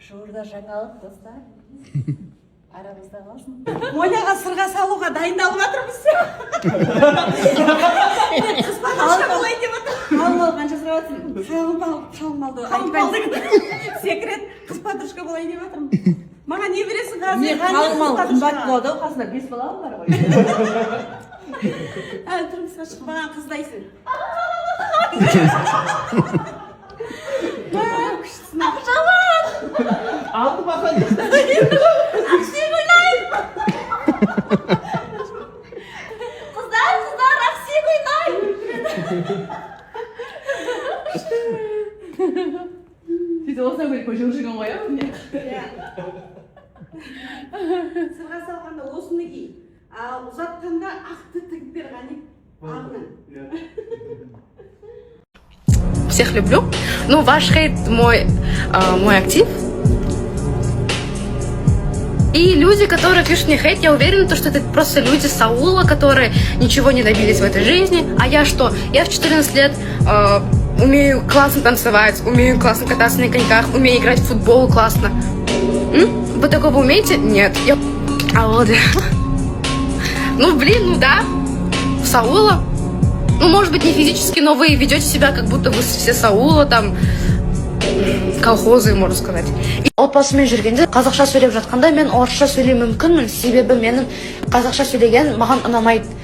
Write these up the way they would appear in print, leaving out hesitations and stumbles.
Жуырда жаңалық достар. Арамызда қалсын. Моняға сырға салуға дайындалып жатырмыз. Қысқа болайын деп жатыр. Қалмал қанша сұрап жатсың? Қалмалды. Секрет қысқа болайын деп жатырмын. Маған не бересің қазір? Мен қалмал қымбат болады, қасында 5 балам бар ғой. Тұрмысқа шықпаған қыздайсың. Ақшаман! Алды бақан. Ақши қойнайын! Қыздар, ақши қойнайын! Сөйтіп осына көріп көшіп жүрген ғой, Сырға салғанда осыны ки. Ал ұзатқанда ақты тігіп бер ғани. Ағынан. Всех люблю. Ну, ваш хейт мой актив. И люди, которые пишут мне хейт, я уверена, что это просто люди с аула, которые ничего не добились в этой жизни. А я что? Я в 14 лет умею классно танцевать, умею классно кататься на коньках, умею играть в футбол классно. Вы такого умеете? Нет. А вот... Ну, блин, ну да. С аула. Ну, может быть, не физически, но вы ведете себя, как будто вы все с аула, там, колхозы, можно сказать. Отбасымен жүргенде қазақша сөйлеп жатқанда мен орысша сөйлеуім мүмкінмін, себебі менің қазақша сөйлеген маған ұнамайды.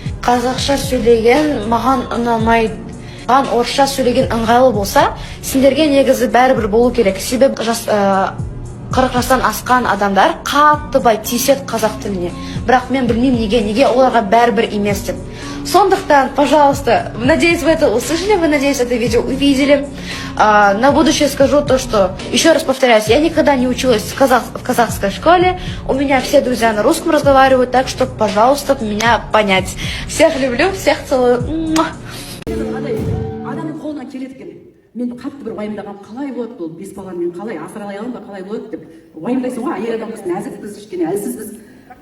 Маған орысша сөйлеген ыңғайлы болса, сендерге негізі бәрібір болу керек. Себебі 40 жастан асқан адамдар қатты бай тиіседі қазақ тіліне. Бірақ мен білмеймін неге оларға бәрібір емес деп. Сондықтан, пожалуйста, надеюсь, вы это услышали, вы, надеюсь, это видео увидели. На будущее скажу то, что, еще раз повторяюсь, я никогда не училась в казахской школе, у меня все друзья на русском разговаривают, так что, пожалуйста, меня понять. Всех люблю, всех целую. Адамның қолынан келеді екен. Мен қатты бір уайымдағам, қалай болады бұл бес баланы мен қалай асырай аламын ба, қалай болады деп уайымдайсың ғой. Әйел адамбыз, нәзікпіз, кішкене әлсізбіз.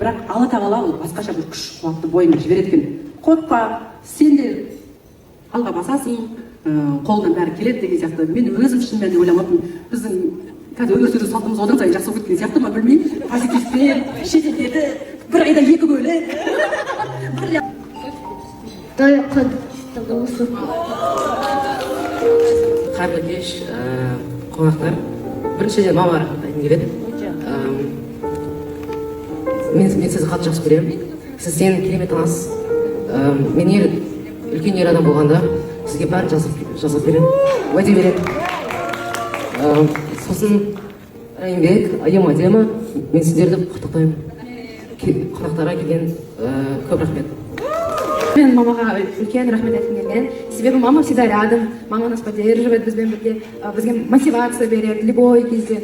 Бірақ Алла тағала ол басқаша бір күш қуатты бойына жібереді екен. Қорықпа, сен де алға басасың, қолынан бәрі келеді деген сияқты. Мен өзім шын мәнінде ойламаппын. Біздің қазір өмір сүру салтымыз одан сайын жақсы болып кеткен сияқты ма, білмеймін. Позитивпен, шетелдегі бір айда 2 бөлек. Қайырлы кеш, қонақтар. Біріншіден мама рахмет айтқым келеді. Мен сізді қатты жақсы көремін. Сіз сенің керемет анасыз. Мен үлкен ер адам болғанда сізге бәрін жазып беремін, уәде беремін. Сосын Райымбек, Адема, мен сіздерді құттықтаймын. Қонақтарға келген көп рахмет. Мен мамаға үлкен рахмет айтқым келген. Себебі мама всегда рядом, мама нас поддерживает, бізбен бірге, бізге мотивация береді любой кезде.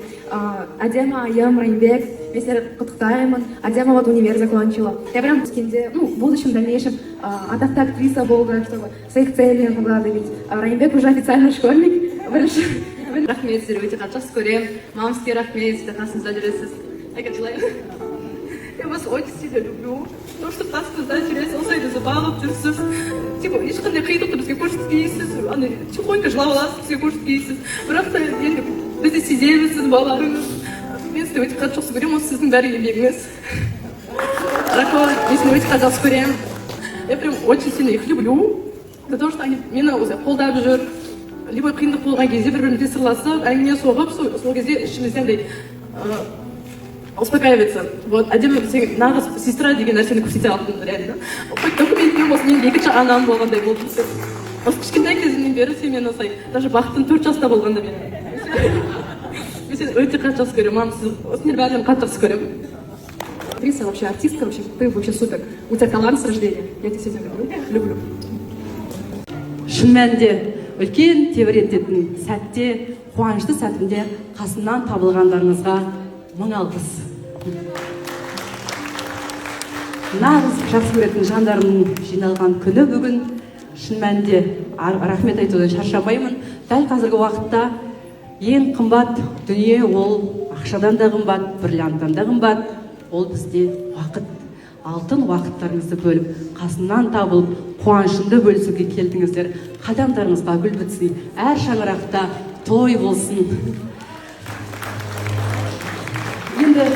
Адема, Айым, Райымбек, мен сіздерді құттықтаймын. Адема вот универ закончила. Я прям в будущем, дальнейшем атақты актриса болды, чтобы своих целей могла добить. Райымбек уже официальный школьник. Рахмет, сіздер өте қатты жақсы көремін. Мамам сізге рахмет, сіздер қасымызда жүресіз. Я вас очень сильно люблю. Потому что қасымызда жүресіз, осылайды бағып жүрсіз. Ешқандай қиындықты бізге көрсетпейсіз. Тихонько жылап аласыз, бізге көрсетпейсіз. Бірақ та енді біз де сеземіз сіз балаларыңыз. Мен сізді өте қатты жақсы көремін, осы сіздің бәрі еңбегіңіз. Рахмет, мен сізді өте қатты жақсы көремін. Я прям очень сильно их люблю. За то, что они мені қолдап жүр. Любой қиындық болған кезде бір-бірімізге сырласып, әңгіме соғып, сол кезде ішімізден андай успокаивается. Вот, Адема сен нағыз сестра деген нәрсені көрсете алдым, реально. Документпен болсын, мен екінші анам болғандай болды. Осы кішкентай кезімнен бері сен мен осылай, даже бақыттың 4 жаста болғанда мен сені өте қатты жақсы көремін. Мам, сіз осының бәрін қатты жақсы көремін. Актриса, вообще артистка, вообще, ты вообще супер. У тебя талант с рождения. Я тебя сильно люблю. Шын мәнінде үлкен тебірентетін сәтте, қуанышты сәтінде қасымнан табылғандарыңызға мың алғыс. Нағыз жақсы көретін жандарымның жиналған күні бүгін. Шын мәнінде рахмет айтудан шаршамаймын. Дәл қазіргі уақытта ең қымбат дүние ол ақшадан да қымбат, бриллианттан да қымбат. Ол бізде уақыт. Алтын уақыттарыңызды бөліп, қасымнан табылып, қуанышымды бөлісуге келдіңіздер. Қадамдарыңызға гүл бітсін, әр шаңырақта той болсын. енді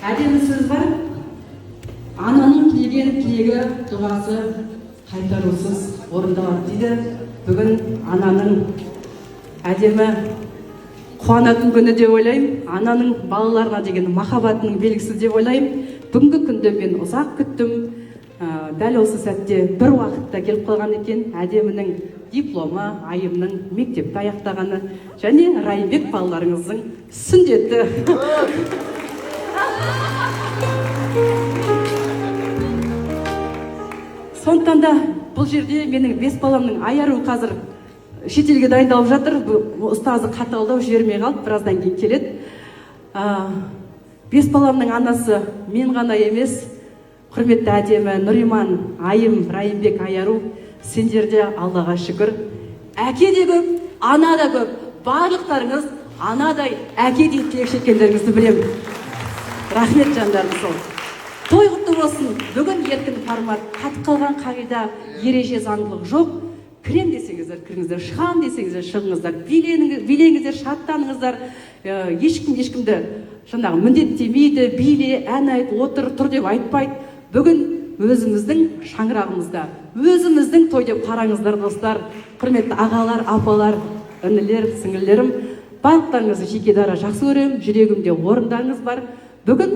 әдемі сөз бар. Ананың тілеген тілегі дұғасы қайтарусыз орындалады дейді. Бүгін ананың әдемі қуанатын күні деп ойлаймын. Ананың балаларына деген махаббатының белгісі деп ойлаймын. Бүгінгі күнді мен ұзақ күттім. Дәл осы сәтте бір уақытта келіп қалған екен. Әдемінің дипломы, Айымның мектепті аяқтағаны және Райымбек балаларыңыздың сүндеті. Сондықтан да бұл жерде менің 5 баламның айару қазір шетелге дайындалып жатыр. Ұстазы қаталдау жібермей қалды, біраздан кейін келеді. 5 баламның анасы мен ғана емес, құрметті әдемі Нұриман, Айым, Райымбек, Айару, сендерде Аллаға шүкір. Әке де көп, ана да көп. Барлықтарыңыз анадай, әкедей тілекші екендеріңізді білемін. Рахмет жандарым сол. Той құтты болсын. Бүгін еркін формат, қатып қалған қағида, ереже заңдылық жоқ. Кірем десеңіздер, кіріңіздер, шығам десеңіздер, шығыңыздар, билеңіздер, шаттаныңыздар. Ешкімді жаңағы міндеттемейді, биле, ән айт, отыр, тұр деп айтпайды. Бүгін өзіміздің шаңырағымызда, өзіміздің той деп қараңыздар, достар. Құрметті ағалар, апалар, інілер, сіңілдерім, барлықтарыңызды жеке дара жақсы көремін, жүрегімде орындарыңыз бар. Бүгін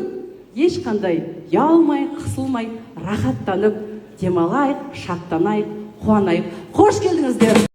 ешқандай ұялмай, қысылмай, рахаттанып, демалайық, шаттанайық, қуанайық. Қош келдіңіздер.